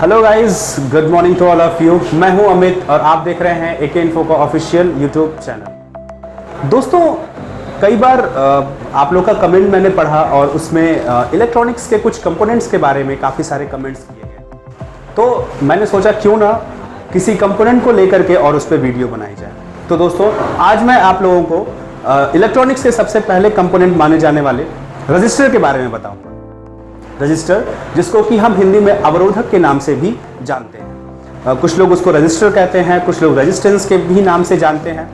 Hello guys, good morning to all of you. मैं हूं अमित और आप देख रहे हैं एके इन्फो का ऑफिशियल यूट्यूब चैनल। दोस्तों, कई बार आप लोग का कमेंट मैंने पढ़ा और उसमें इलेक्ट्रॉनिक्स के कुछ कंपोनेंट्स के बारे में काफ़ी सारे कमेंट्स किए गए। तो मैंने सोचा क्यों ना किसी कंपोनेंट को लेकर के और उस पर वीडियो बनाई जाए। तो दोस्तों, आज मैं आप लोगों को इलेक्ट्रॉनिक्स के सबसे पहले कंपोनेंट माने जाने वाले रजिस्टर के बारे में बताऊंगा। रजिस्टर, जिसको कि हम हिंदी में अवरोधक के नाम से भी जानते हैं। कुछ लोग उसको रजिस्टर कहते हैं, कुछ लोग रेजिस्टेंस के भी नाम से जानते हैं।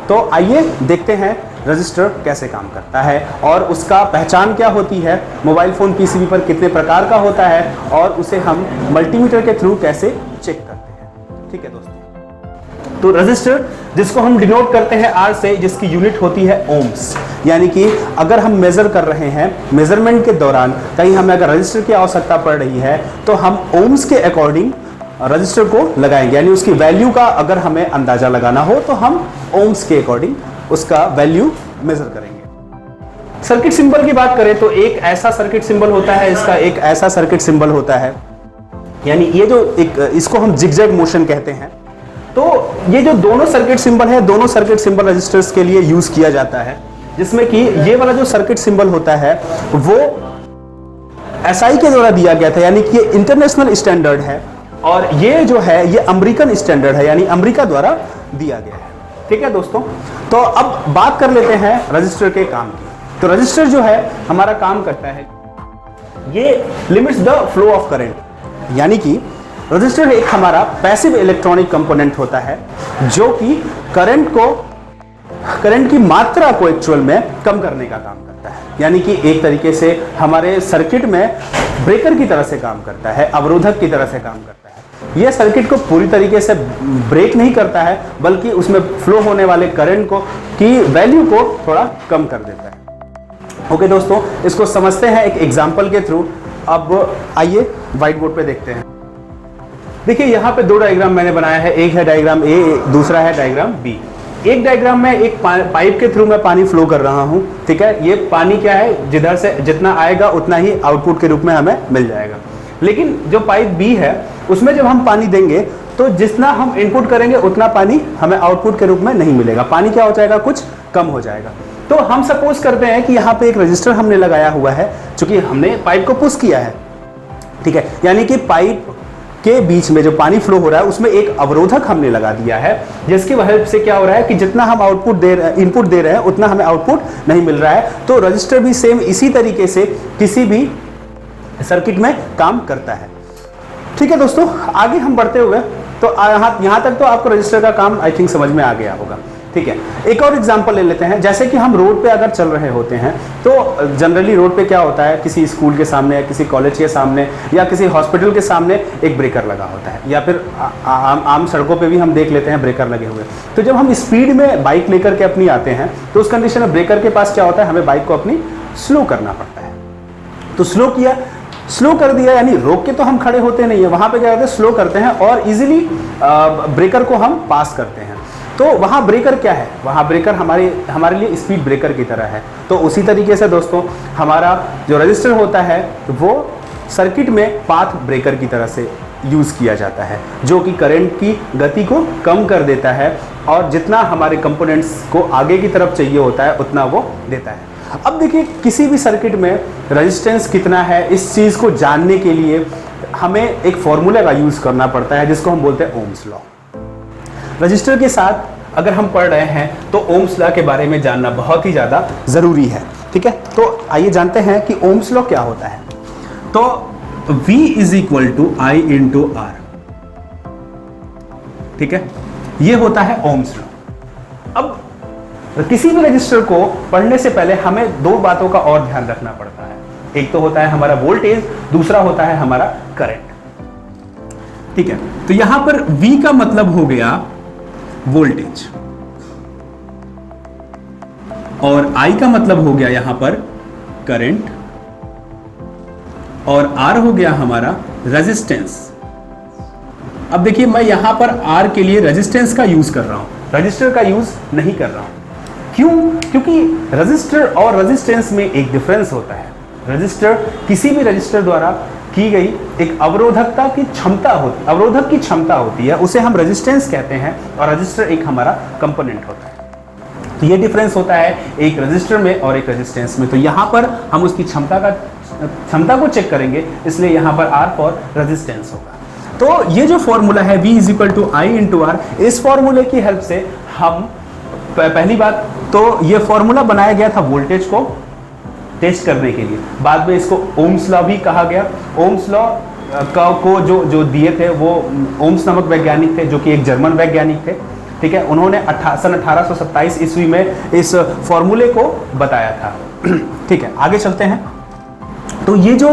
तो आइए देखते हैं रजिस्टर कैसे काम करता है और उसका पहचान क्या होती है, मोबाइल फ़ोन पीसीबी पर कितने प्रकार का होता है और उसे हम मल्टीमीटर के थ्रू कैसे चेक करते हैं। ठीक है दोस्तों, तो रजिस्टर, जिसको हम डिनोट करते हैं आर से, जिसकी यूनिट होती है ओम्स, यानी कि अगर हम मेजर कर रहे हैं, मेजरमेंट के दौरान कहीं हमें अगर रजिस्टर की आवश्यकता पड़ रही है तो हम ओम्स के अकॉर्डिंग रजिस्टर को लगाएंगे। यानी उसकी वैल्यू का अगर हमें अंदाजा लगाना हो तो हम ओम्स के अकॉर्डिंग उसका वैल्यू मेजर करेंगे। सर्किट सिंबल की बात करें तो एक ऐसा सर्किट सिंबल होता है, इसका एक ऐसा सर्किट सिंबल होता है, यानी ये जो इसको हम जिगजैग मोशन कहते हैं। तो ये जो दोनों सर्किट सिंबल है, दोनों सर्किट सिंबल रजिस्टर्स के लिए यूज किया जाता है, जिसमें कि ये वाला जो सर्किट सिंबल होता है वो एसआई के द्वारा दिया गया था, यानी कि ये इंटरनेशनल स्टैंडर्ड है, और ये जो है ये अमेरिकन स्टैंडर्ड है, यानी अमेरिका द्वारा दिया गया है। ठीक है दोस्तों, तो अब बात कर लेते हैं रजिस्टर के काम की। तो रजिस्टर जो है हमारा काम करता है, ये limits the flow of current, यानी कि रजिस्टर एक हमारा पैसिव इलेक्ट्रॉनिक कंपोनेंट होता है जो कि करंट की मात्रा को एक्चुअल में कम करने का काम करता है। यानी कि एक तरीके से हमारे सर्किट में ब्रेकर की तरह से काम करता है, अवरोधक की तरह से काम करता है। यह सर्किट को पूरी तरीके से ब्रेक नहीं करता है, बल्कि उसमें फ्लो होने वाले करंट को की वैल्यू को थोड़ा कम कर देता है। ओके दोस्तों, इसको समझते हैं एक एग्जाम्पल के थ्रू। अब आइए व्हाइट बोर्ड पे देखते हैं। देखिए, यहाँ पे दो डायग्राम मैंने बनाया है, एक है डायग्राम ए, दूसरा है डायग्राम बी। एक डायग्राम में एक पाइप के थ्रू मैं पानी फ्लो कर रहा हूँ। ठीक है, ये पानी क्या है, जिधर से जितना आएगा उतना ही आउटपुट के रूप में हमें मिल जाएगा। लेकिन जो पाइप बी है उसमें जब हम पानी देंगे तो जितना हम इनपुट करेंगे उतना पानी हमें आउटपुट के रूप में नहीं मिलेगा, पानी क्या हो जाएगा, कुछ कम हो जाएगा। तो हम सपोज करते हैं कि यहाँ पे एक रजिस्टर हमने लगाया हुआ है, चूंकि हमने पाइप को पुश किया है। ठीक है, यानी कि पाइप के बीच में जो पानी फ्लो हो रहा है उसमें एक अवरोधक हमने लगा दिया है, जिसकी वजह से क्या हो रहा है कि जितना हम इनपुट दे रहे हैं उतना हमें आउटपुट नहीं मिल रहा है। तो रजिस्टर भी सेम इसी तरीके से किसी भी सर्किट में काम करता है। ठीक है दोस्तों, आगे हम बढ़ते हुए तो यहाँ तक तो आपको रजिस्टर का काम आई थिंक समझ में आ गया होगा। ठीक है, एक और एग्जांपल ले लेते हैं। जैसे कि हम रोड पे अगर चल रहे होते हैं तो जनरली रोड पे क्या होता है, किसी स्कूल के सामने या किसी कॉलेज के सामने या किसी हॉस्पिटल के सामने एक ब्रेकर लगा होता है, या फिर आम सड़कों पे भी हम देख लेते हैं ब्रेकर लगे हुए। तो जब हम स्पीड में बाइक लेकर के अपनी आते हैं तो उस कंडीशन में ब्रेकर के पास क्या होता है, हमें बाइक को अपनी स्लो करना पड़ता है। तो स्लो कर दिया, यानी रोक के तो हम खड़े होते नहीं है, वहां पे क्या करते हैं, स्लो करते हैं और इजीली ब्रेकर को हम पास करते हैं। तो वहाँ ब्रेकर क्या है, वहाँ ब्रेकर हमारे लिए स्पीड ब्रेकर की तरह है। तो उसी तरीके से दोस्तों हमारा जो रजिस्टर होता है वो सर्किट में पाथ ब्रेकर की तरह से यूज़ किया जाता है, जो कि करंट की गति को कम कर देता है और जितना हमारे कंपोनेंट्स को आगे की तरफ चाहिए होता है उतना वो देता है। अब देखिए, किसी भी सर्किट में रेजिस्टेंस कितना है, इस चीज़ को जानने के लिए हमें एक फॉर्मूला का यूज़ करना पड़ता है, जिसको हम बोलते हैं ओम्स लॉ। रजिस्टर के साथ अगर हम पढ़ रहे हैं तो ओम्स लॉ के बारे में जानना बहुत ही ज़्यादा ज़रूरी है। ठीक है, तो आइए जानते हैं कि ओम्स लॉ क्या होता है। तो V is equal to I into R. ठीक है, ये होता है ओम्स लॉ। अब किसी भी रजिस्टर को पढ़ने से पहले हमें दो बातों का और ध्यान रखना पड़ता है। एक तो होता है हमारा वोल्टेज, दूसरा होता है हमारा करंट। ठीक है, तो यहां पर V का मतलब हो गया वोल्टेज और I का मतलब हो गया यहां पर करंट और R हो गया हमारा रेजिस्टेंस। अब देखिए, मैं यहां पर R के लिए रेजिस्टेंस का यूज कर रहा हूं, रजिस्टर का यूज नहीं कर रहा हूं। क्यों? क्योंकि रजिस्टर और रेजिस्टेंस में एक डिफरेंस होता है। रजिस्टर किसी भी रजिस्टर द्वारा की गई एक अवरोधक की क्षमता होती है, उसे हम रेजिस्टेंस कहते हैं, और रजिस्टर एक हमारा कंपोनेंट होता है। तो ये डिफरेंस होता है एक रजिस्टर में और एक रेजिस्टेंस में। तो यहाँ पर हम उसकी क्षमता को चेक करेंगे, इसलिए यहाँ पर R फॉर रेजिस्टेंस होगा। तो ये जो फॉर्मूला है V = I × R, इस फॉर्मूले की हेल्प से हम पहली बात तो ये फॉर्मूला बनाया गया था वोल्टेज को टेस्ट करने के लिए। बाद में इसको ओम्स लॉ भी कहा गया। ओम्स लॉ को जो दिए थे वो ओम्स नामक वैज्ञानिक थे, जो कि एक जर्मन वैज्ञानिक थे, ठीक है। उन्होंने सन 1827 ईस्वी में इस फॉर्मूले को बताया था, ठीक है। आगे चलते हैं। तो ये जो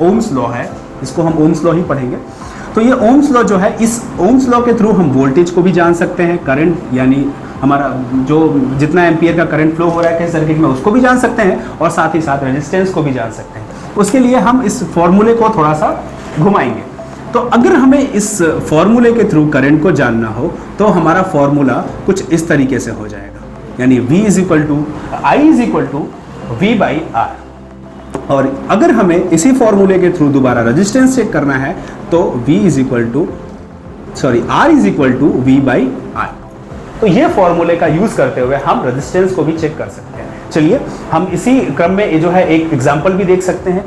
ओम्स लॉ है, इसको हम ओम्स लॉ ही पढ़ेंगे। तो ये ओम्स लॉ जो है, इस ओम्स लॉ के थ्रू हम वोल्टेज को भी जान सकते हैं, करंट यानी हमारा जो जितना एम्पियर का करंट फ्लो हो रहा है किस सर्किट में उसको भी जान सकते हैं, और साथ ही साथ रेजिस्टेंस को भी जान सकते हैं। उसके लिए हम इस फॉर्मूले को थोड़ा सा घुमाएंगे। तो अगर हमें इस फॉर्मूले के थ्रू करंट को जानना हो तो हमारा फॉर्मूला कुछ इस तरीके से हो जाएगा, यानी I = V/R। और अगर हमें इसी फॉर्मूले के थ्रू दोबारा रेजिस्टेंस चेक करना है तो R = V/I। तो ये फॉर्मूले का यूज करते हुए हम रेजिस्टेंस को भी चेक कर सकते हैं। चलिए हम इसी क्रम में ये जो है एक एग्जांपल भी देख सकते हैं।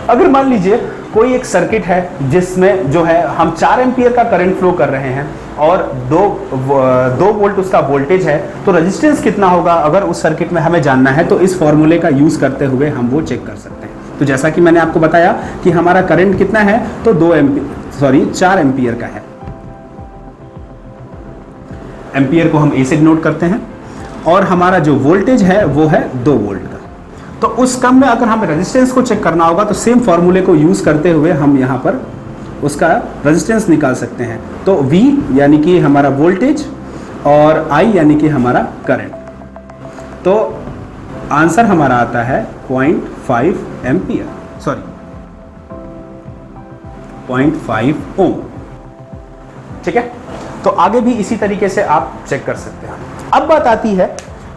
अगर मान लीजिए कोई एक सर्किट है जिसमें जो है हम 4 एम्पियर का करंट फ्लो कर रहे हैं और 2 वोल्ट उसका वोल्टेज है, तो रेजिस्टेंस कितना होगा अगर उस सर्किट में हमें जानना है, तो इस फॉर्मूले का यूज करते हुए हम वो चेक कर सकते हैं। तो जैसा कि मैंने आपको बताया कि हमारा करंट कितना है, तो 4 एम्पियर का है। एम्पियर को हम ए से डिनोट करते हैं, और हमारा जो वोल्टेज है वो है 2 वोल्ट का। तो उस क्रम में अगर हमें रेजिस्टेंस को चेक करना होगा तो सेम फॉर्मूले को यूज करते हुए हम यहाँ पर उसका रेजिस्टेंस निकाल सकते हैं। तो V यानी कि हमारा वोल्टेज और I यानी कि हमारा करंट। तो आंसर हमारा आता है 0.5 एम्पियर, 0.5 ओम, ठीक है। तो आगे भी इसी तरीके से आप चेक कर सकते हैं। अब बात आती है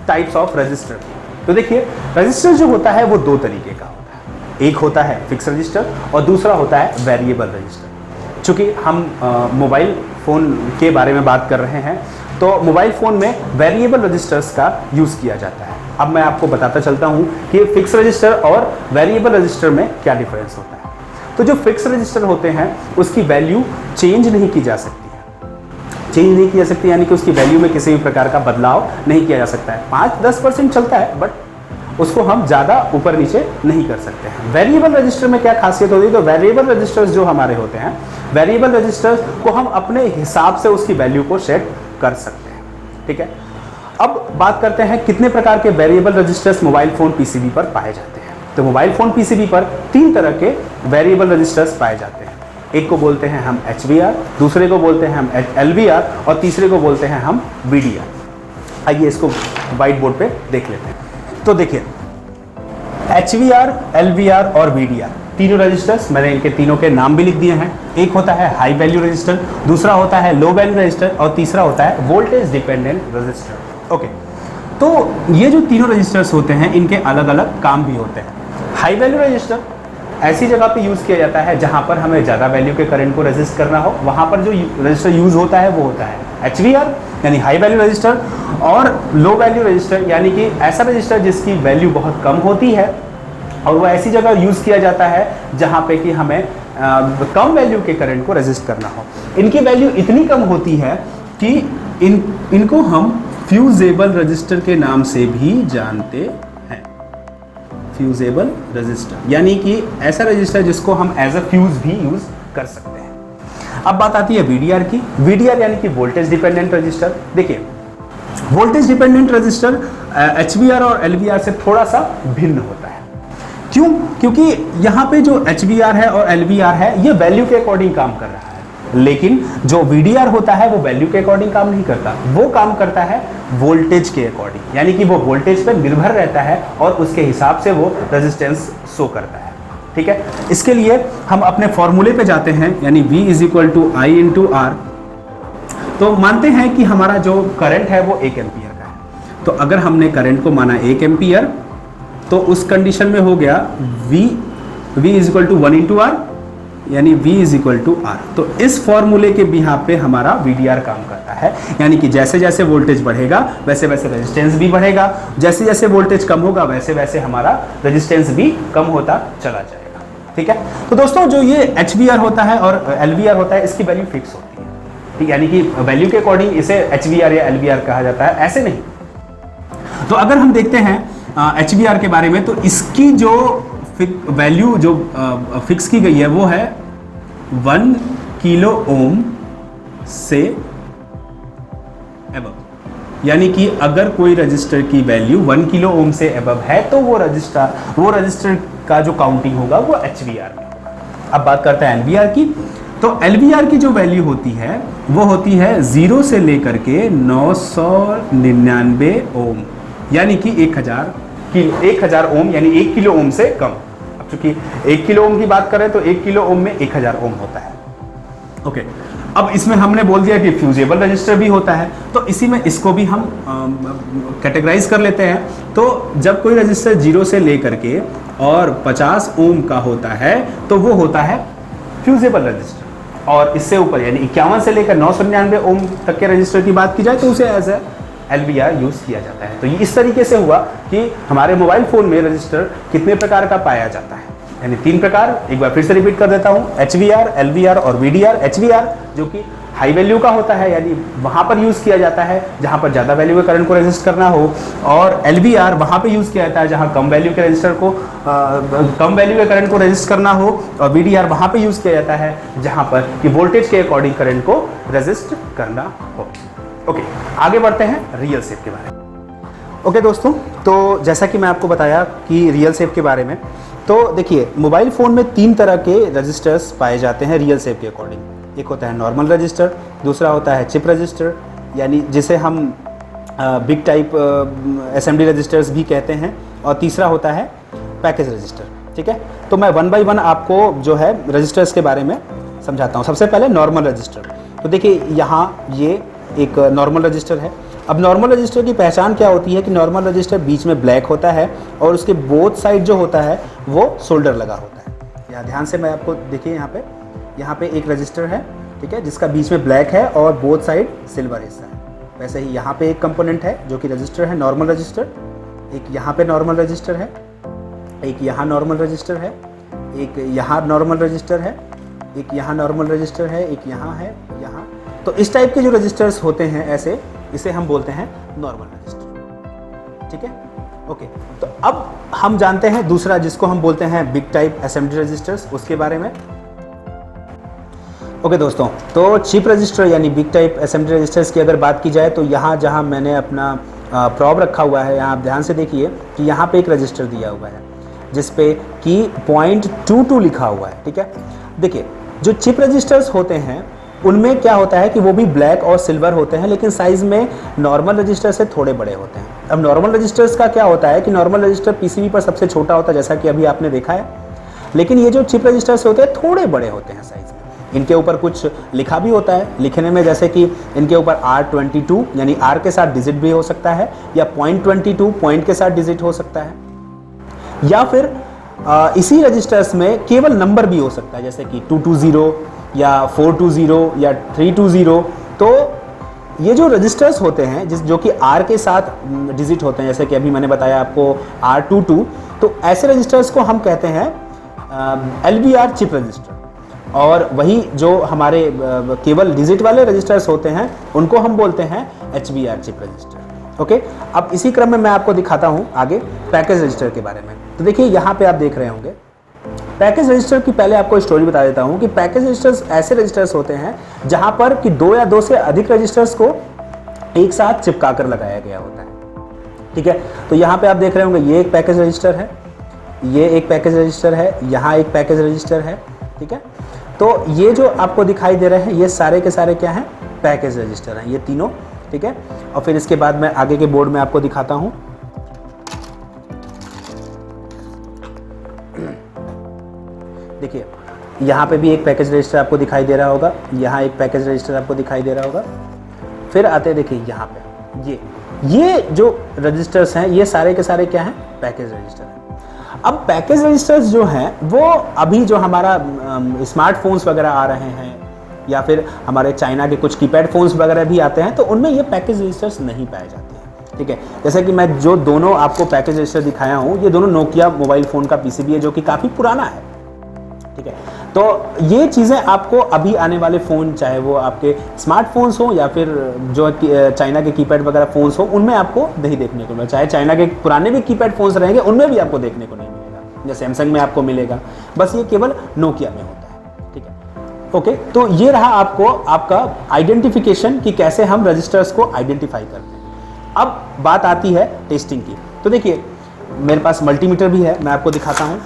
टाइप्स ऑफ रजिस्टर की। तो देखिए रजिस्टर जो होता है वो 2 तरीके का होता है। एक होता है फिक्स रजिस्टर और दूसरा होता है वेरिएबल रजिस्टर। चूंकि हम मोबाइल फ़ोन के बारे में बात कर रहे हैं, तो मोबाइल फ़ोन में वेरिएबल रजिस्टर्स का यूज़ किया जाता है। अब मैं आपको बताता चलता हूँ कि फिक्स रजिस्टर और वेरिएबल रजिस्टर में क्या डिफरेंस होता है। तो जो फिक्स रजिस्टर होते हैं उसकी वैल्यू चेंज नहीं की जा सकती, यानी कि उसकी वैल्यू में किसी भी प्रकार का बदलाव नहीं किया जा सकता है। 5-10% चलता है, बट उसको हम ज़्यादा ऊपर नीचे नहीं कर सकते हैं। वेरिएबल रजिस्टर में क्या खासियत होती है, तो वेरिएबल रजिस्टर्स जो हमारे होते हैं, वेरिएबल रजिस्टर्स को हम अपने हिसाब से उसकी वैल्यू को सेट कर सकते हैं, ठीक है। अब बात करते हैं कितने प्रकार के variable resistors mobile phone PCB पर पाए जाते हैं। तो मोबाइल फ़ोन पीसीबी पर 3 तरह के वेरिएबल रजिस्टर्स पाए जाते हैं। एक को बोलते हैं हम HVR, दूसरे को बोलते हैं हम LVR और तीसरे को बोलते हैं हम VDR। आइए इसको व्हाइट बोर्ड पे देख लेते हैं। तो देखिए HVR, LVR और VDR तीनों रजिस्टर्स, मैंने इनके तीनों के नाम भी लिख दिए हैं। एक होता है हाई वैल्यू रजिस्टर, दूसरा होता है लो वैल्यू रजिस्टर और तीसरा होता है वोल्टेज डिपेंडेंट रजिस्टर। ओके, तो ये जो तीनों रजिस्टर्स होते हैं इनके अलग अलग काम भी होते हैं। हाई वैल्यू रजिस्टर ऐसी जगह पे यूज़ किया जाता है जहां पर हमें ज़्यादा वैल्यू के करंट को रेजिस्ट करना हो, वहां पर जो रजिस्टर यूज़ होता है वो होता है HVR यानी हाई वैल्यू रजिस्टर, और लो वैल्यू रजिस्टर यानी कि ऐसा रजिस्टर जिसकी वैल्यू बहुत कम होती है, और वो ऐसी जगह यूज़ किया जाता है जहाँ पे कि हमें कम वैल्यू के करंट को रेजिस्ट करना हो। इनकी वैल्यू इतनी कम होती है कि इनको हम फ्यूजेबल रजिस्टर के नाम से भी जानते हैं। फ्यूजेबल रजिस्टर यानी कि ऐसा रजिस्टर जिसको हम एज अ फ्यूज भी यूज कर सकते हैं। अब बात आती है VDR की। VDR यानी कि वोल्टेज डिपेंडेंट रजिस्टर। देखिए वोल्टेज डिपेंडेंट रजिस्टर HVR और LVR से थोड़ा सा भिन्न होता है। क्यों? क्योंकि यहाँ पे जो HVR है और LVR है ये वैल्यू के अकॉर्डिंग काम कर रहा है, लेकिन जो VDR होता है वो वैल्यू के अकॉर्डिंग काम नहीं करता, वो काम करता है वोल्टेज के अकॉर्डिंग, यानी कि वो वोल्टेज पर निर्भर रहता है और उसके हिसाब से वो रेजिस्टेंस शो करता है, ठीक है। इसके लिए हम अपने फॉर्मूले पे जाते हैं, यानी V = I × R। तो मानते हैं कि हमारा जो करंट है वो 1 एम्पियर का है। तो अगर हमने करंट को माना 1 एम्पियर, तो उस कंडीशन में हो गया V V is equal to 1 into R, यानी V is equal to R. तो इस फॉर्मूले के भी यहाँ पे हमारा VDR काम करता है, यानी कि जैसे जैसे वोल्टेज बढ़ेगा वैसे वैसे रेजिस्टेंस भी बढ़ेगा, जैसे जैसे वोल्टेज कम होगा वैसे वैसे हमारा रेजिस्टेंस भी कम होता चला जाएगा। ठीक है, तो दोस्तों जो ये HVR होता है और LVR होता है, इसकी वैल्यू फिक्स होती है, ठीक, यानी कि वैल्यू के अकॉर्डिंग इसे HVR या LVR कहा जाता है, ऐसे नहीं। तो अगर हम देखते हैं HVR के बारे में, तो इसकी जो वैल्यू जो फिक्स की गई है वो है 1 किलो ओम से एबव, यानी कि अगर कोई रजिस्टर की वैल्यू 1 किलो ओम से एबव है तो वो रजिस्टर का जो काउंटिंग होगा वो HVR में होगा। अब बात करते हैं LVR की। तो LVR की जो वैल्यू होती है वो होती है 0 से लेकर के 999 ओम, यानी कि 1000 ओम, यानी 1 किलो ओम से कम। अब चूंकि 1 किलो ओम की बात करें तो 1 किलो ओम में 1000 ओम होता है। ओके, अब इसमें हमने बोल दिया कि फ्यूजेबल रजिस्टर भी होता है, तो इसी में इसको भी हम कैटेगराइज कर लेते हैं। तो जब कोई रजिस्टर 0 से लेकर के और 50 ओम का होता है तो वो होता है फ्यूजेबल रजिस्टर, और इससे ऊपर यानी 51 से लेकर 999 ओम तक के रजिस्टर की बात की जाए तो उसे एज ए LVR यूज किया जाता है। तो ये इस तरीके से हुआ कि हमारे मोबाइल फोन में रजिस्टर कितने प्रकार का पाया जाता है, यानी 3 प्रकार। एक बार फिर से रिपीट कर देता हूँ, HVR, LVR और VDR। HVR जो कि हाई वैल्यू का होता है, यानी वहाँ पर यूज़ किया जाता है जहाँ पर ज़्यादा वैल्यू के करंट को रेजिस्ट करना हो, और LVR वहाँ पे यूज़ किया जाता है जहाँ कम वैल्यू के रजिस्टर को कम वैल्यू के करंट को रेजिस्ट करना हो, और VDR वहाँ पे यूज़ किया जाता है जहाँ पर कि वोल्टेज के अकॉर्डिंग करंट को रेजिस्ट करना हो। ओके, आगे बढ़ते हैं रियल शेप के बारे में। ओके दोस्तों, तो जैसा कि मैं आपको बताया कि रियल शेप के बारे में, तो देखिए मोबाइल फ़ोन में 3 तरह के रजिस्टर्स पाए जाते हैं रियल शेप के अकॉर्डिंग। एक होता है नॉर्मल रजिस्टर, दूसरा होता है चिप रजिस्टर, यानी जिसे हम बिग टाइप SMD रजिस्टर्स भी कहते हैं, और तीसरा होता है पैकेज रजिस्टर। ठीक है, तो मैं 1 बाय 1 आपको जो है रजिस्टर्स के बारे में समझाता हूँ। सबसे पहले नॉर्मल रजिस्टर। तो देखिए यहाँ ये एक नॉर्मल रजिस्टर है। अब नॉर्मल रजिस्टर की पहचान क्या होती है कि नॉर्मल रजिस्टर बीच में ब्लैक होता है और उसके बोथ साइड जो होता है वो सोल्डर लगा होता है। यहाँ ध्यान से मैं आपको देखिए, यहाँ पे एक रजिस्टर है, ठीक है, जिसका बीच में ब्लैक है और बोथ साइड सिल्वर हिस्सा है। वैसे ही यहाँ पे एक कंपोनेंट है जो कि रजिस्टर है नॉर्मल रजिस्टर, एक यहाँ पे नॉर्मल रजिस्टर है, एक यहाँ नॉर्मल रजिस्टर है, एक यहाँ नॉर्मल रजिस्टर है, एक यहाँ नॉर्मल रजिस्टर है, एक यहाँ है, यहाँ। तो इस टाइप के जो रजिस्टर्स होते हैं ऐसे, इसे हम बोलते हैं नॉर्मल रजिस्टर। ठीक है, ओके। तो अब हम जानते हैं दूसरा जिसको हम बोलते हैं बिग टाइप SMD रजिस्टर्स, उसके बारे में। ओके दोस्तों, तो चिप रजिस्टर यानी बिग टाइप SMD रजिस्टर्स की अगर बात की जाए तो यहाँ जहाँ मैंने अपना प्रॉब रखा हुआ है, यहाँ आप ध्यान से देखिए कि यहाँ पे एक रजिस्टर दिया हुआ है जिस पे कि 0.22 लिखा हुआ है। ठीक है, देखिए जो चिप रजिस्टर्स होते हैं उनमें क्या होता है कि वो भी ब्लैक और सिल्वर होते हैं, लेकिन साइज़ में नॉर्मल रजिस्टर से थोड़े बड़े होते हैं। अब नॉर्मल रजिस्टर्स का क्या होता है कि नॉर्मल रजिस्टर PCB पर सबसे छोटा होता है, जैसा कि अभी आपने देखा है, लेकिन ये जो चिप रजिस्टर्स होते हैं थोड़े बड़े होते हैं साइज़ में। इनके ऊपर कुछ लिखा भी होता है, लिखने में जैसे कि इनके ऊपर R22 यानी R के साथ डिजिट भी हो सकता है, या 0.22 पॉइंट के साथ डिजिट हो सकता है, या फिर इसी रजिस्टर्स में केवल नंबर भी हो सकता है, जैसे कि 220 या 420 या 320। तो ये जो रजिस्टर्स होते हैं जो कि R के साथ डिजिट होते हैं, जैसे कि अभी मैंने बताया आपको R22, तो ऐसे रजिस्टर्स को हम कहते हैं LVR चिप रजिस्टर, और वही जो हमारे केवल डिजिट वाले रजिस्टर्स होते हैं उनको हम बोलते हैं HVR चिप रजिस्टर। ओके, अब इसी क्रम में मैं आपको दिखाता हूँ आगे पैकेज रजिस्टर के बारे में। तो देखिए यहाँ पे आप देख रहे होंगे पैकेज रजिस्टर की, पहले आपको स्टोरी बता देता हूँ कि पैकेज रजिस्टर्स ऐसे रजिस्टर्स होते हैं जहाँ पर कि 2 या 2 से अधिक रजिस्टर्स को एक साथ चिपका कर लगाया गया होता है। ठीक है, तो यहाँ पे आप देख रहे होंगे ये एक पैकेज रजिस्टर है, ये एक पैकेज रजिस्टर है, यहाँ एक पैकेज रजिस्टर है। ठीक है, तो ये जो आपको दिखाई दे रहे हैं ये सारे के सारे क्या हैं, पैकेज रजिस्टर हैं, ये तीनों। ठीक है, और फिर इसके बाद मैं आगे के बोर्ड में आपको दिखाता हूँ। देखिए यहाँ पे भी एक पैकेज रजिस्टर आपको दिखाई दे रहा होगा, यहाँ एक पैकेज रजिस्टर आपको दिखाई दे रहा होगा। फिर आते देखिए यहाँ पे ये जो रजिस्टर्स हैं ये सारे के सारे क्या हैं, पैकेज रजिस्टर हैं। अब पैकेज रजिस्टर्स जो हैं वो अभी जो हमारा स्मार्टफोन्स वगैरह आ रहे हैं या फिर हमारे चाइना के कुछ कीपैड फ़ोन्स वगैरह भी आते हैं, तो उनमें ये पैकेज रजिस्टर्स नहीं पाए जाते हैं। ठीक है, जैसे कि मैं जो दोनों आपको पैकेज रजिस्टर दिखाया हूँ, ये दोनों नोकिया मोबाइल फ़ोन का पीसीबी है जो कि काफ़ी पुराना है। ठीक है, तो ये चीज़ें आपको अभी आने वाले फ़ोन, चाहे वो आपके स्मार्टफोन्स हो या फिर जो चाइना के कीपैड वगैरह फ़ोन्स हो, उनमें आपको नहीं देखने को मिलेगा। चाहे चाइना के पुराने भी कीपैड फ़ोन्स रहेंगे, उनमें भी आपको देखने को नहीं मिलेगा। जैसे सैमसंग में आपको मिलेगा, बस ये केवल नोकिया में होता है। ठीक है, ओके, तो ये रहा आपको आपका आइडेंटिफिकेशन कि कैसे हम रजिस्टर्स को आइडेंटिफाई करते हैं। अब बात आती है टेस्टिंग की। तो देखिए, मेरे पास मल्टीमीटर भी है, मैं आपको दिखाता हूँ।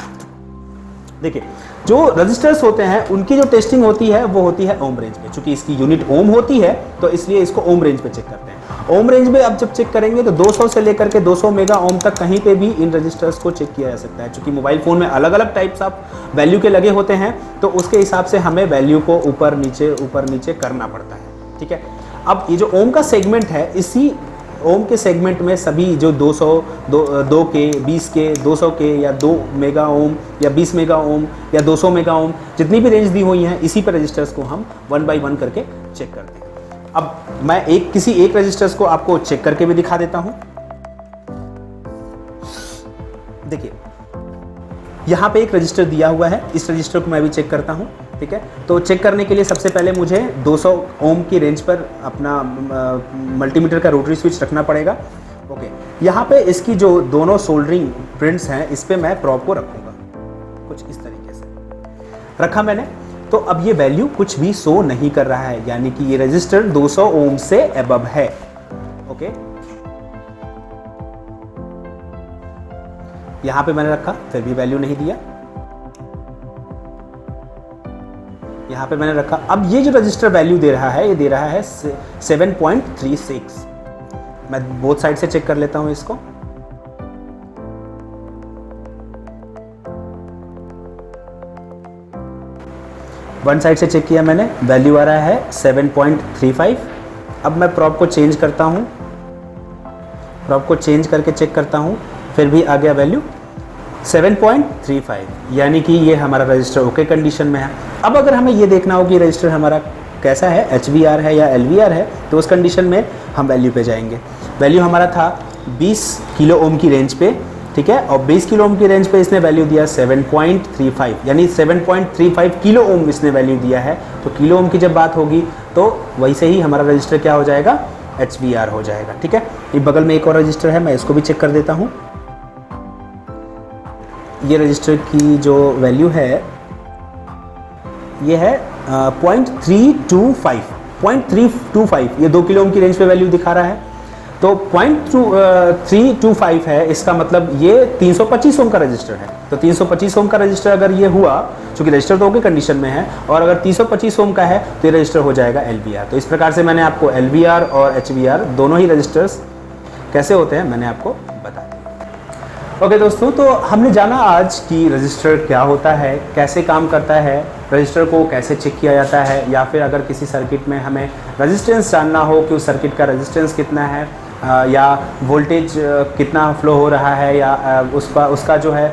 देखिए, जो रजिस्टर्स होते हैं उनकी जो टेस्टिंग होती है वो होती है ओम रेंज पे। चूंकि इसकी यूनिट ओम होती है तो इसलिए इसको ओम रेंज पे चेक करते हैं। ओम रेंज में अब जब चेक करेंगे तो 200 से लेकर के 200 मेगा ओम तक कहीं पे भी इन रजिस्टर्स को चेक किया जा सकता है। चूंकि मोबाइल फ़ोन में अलग अलग टाइप्स ऑफ वैल्यू के लगे होते हैं, तो उसके हिसाब से हमें वैल्यू को ऊपर नीचे करना पड़ता है। ठीक है, अब ये जो ओम का सेगमेंट है, इसी ओम के सेगमेंट में सभी जो 200, 2 के, 20 के, 200 के या 2 मेगा ओम या 20 मेगा ओम या 200 मेगा ओम, जितनी भी रेंज दी हुई हैं, इसी पर रजिस्टर्स को हम 1 बाय 1 करके चेक करते हैं। अब मैं किसी एक रजिस्टर्स को आपको चेक करके भी दिखा देता हूं। देखिए, यहां पे एक रजिस्टर दिया हुआ है, इस रजिस्टर को मैं भी चेक करता हूं। ठीक है, तो चेक करने के लिए सबसे पहले मुझे 200 ओम की रेंज पर अपना मल्टीमीटर का रोटरी स्विच रखना पड़ेगा। ओके, यहाँ पे इसकी जो दोनों सोल्डरिंग प्रिंट्स हैं, इस पे मैं प्रॉब को रखूँगा कुछ इस तरीके से। रखा मैंने, तो अब ये वैल्यू कुछ भी शो नहीं कर रहा है, यानी कि ये रजिस्टर 200 ओम से अबव है। ओके, यहाँ पे मैंने रखा, फिर भी वैल्यू नहीं दिया। यहाँ पे मैंने रखा, अब ये जो रजिस्टर वैल्यू दे रहा है, ये दे रहा है 7.36। मैं बोथ साइड से चेक कर लेता हूँ इसको। वन साइड से चेक किया मैंने, वैल्यू आ रहा है 7.35। अब मैं प्रॉब को चेंज करता हूँ, प्रॉब को चेंज करके चेक करता हूँ, फिर भी आ गया वैल्यू 7.35, यानी कि ये हमारा रजिस्टर ओके कंडीशन में है। अब अगर हमें ये देखना हो कि रजिस्टर हमारा कैसा है, HVR है या LVR है, तो उस कंडीशन में हम वैल्यू पे जाएंगे। वैल्यू हमारा था 20 किलो ओम की रेंज पे। ठीक है, और 20 किलो ओम की रेंज पे इसने वैल्यू दिया 7.35, यानी 7.35 किलो ओम इसने वैल्यू दिया है। तो किलो ओम की जब बात होगी तो वैसे ही हमारा रजिस्टर क्या हो जाएगा, HVR हो जाएगा। ठीक है, ये बगल में एक और रजिस्टर है, मैं इसको भी चेक कर देता हूँ। ये रजिस्टर की जो वैल्यू है ये है 0.325, ये 2 किलो ओम की रेंज पे वैल्यू दिखा रहा है। तो 0.325 है, इसका मतलब ये 325 ओम का रजिस्टर है। तो 325 ओम का रजिस्टर अगर ये हुआ, चूंकि रजिस्टर तो ओके कंडीशन में है, और अगर 325 ओम का है तो ये रजिस्टर हो जाएगा LVR। तो इस प्रकार से मैंने आपको LVR और HVR दोनों ही रजिस्टर्स कैसे होते हैं मैंने आपको बता दिया। ओके दोस्तों, तो हमने जाना आज कि रजिस्टर क्या होता है, कैसे काम करता है, रजिस्टर को कैसे चेक किया जाता है, या फिर अगर किसी सर्किट में हमें रेजिस्टेंस जानना हो कि उस सर्किट का रेजिस्टेंस कितना है, या वोल्टेज कितना फ्लो हो रहा है, या उसका जो है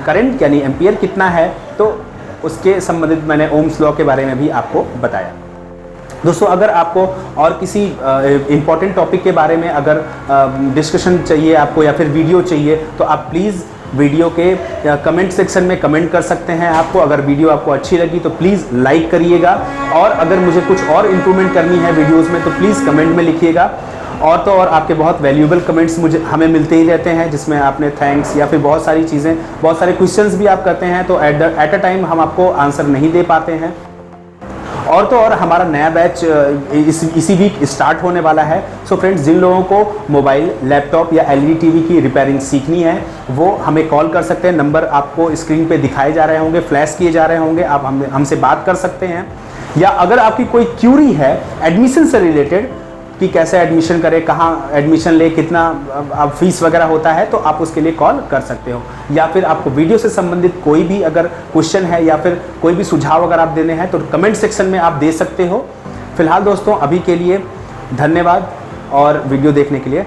करंट यानी एम्पियर कितना है, तो उसके संबंधित मैंने ओम्स लॉ के बारे में भी आपको बताया। दोस्तों, अगर आपको और किसी इम्पॉर्टेंट टॉपिक के बारे में अगर डिस्कशन चाहिए आपको या फिर वीडियो चाहिए, तो आप प्लीज़ वीडियो के कमेंट सेक्शन में कमेंट कर सकते हैं। आपको अगर वीडियो आपको अच्छी लगी तो प्लीज़ लाइक करिएगा, और अगर मुझे कुछ और इम्प्रूवमेंट करनी है वीडियोज़ में तो प्लीज़ कमेंट में लिखिएगा। और तो और आपके बहुत वैल्यूएबल कमेंट्स हमें मिलते ही रहते हैं, जिसमें आपने थैंक्स या फिर बहुत सारी चीज़ें, बहुत सारे क्वेश्चंस भी आप करते हैं, तो एट अ टाइम हम आपको आंसर नहीं दे पाते हैं। और तो और हमारा नया बैच इसी वीक स्टार्ट होने वाला है। सो फ्रेंड्स, जिन लोगों को मोबाइल, लैपटॉप या LED टीवी की रिपेयरिंग सीखनी है वो हमें कॉल कर सकते हैं। नंबर आपको स्क्रीन पे दिखाए जा रहे होंगे, फ्लैश किए जा रहे होंगे, आप हमसे बात कर सकते हैं। या अगर आपकी कोई क्यूरी है एडमिशन से रिलेटेड कि कैसे एडमिशन करें, कहाँ एडमिशन ले, कितना अब फीस वगैरह होता है, तो आप उसके लिए कॉल कर सकते हो। या फिर आपको वीडियो से संबंधित कोई भी अगर क्वेश्चन है या फिर कोई भी सुझाव अगर आप देने हैं तो कमेंट सेक्शन में आप दे सकते हो। फिलहाल दोस्तों, अभी के लिए धन्यवाद और वीडियो देखने के लिए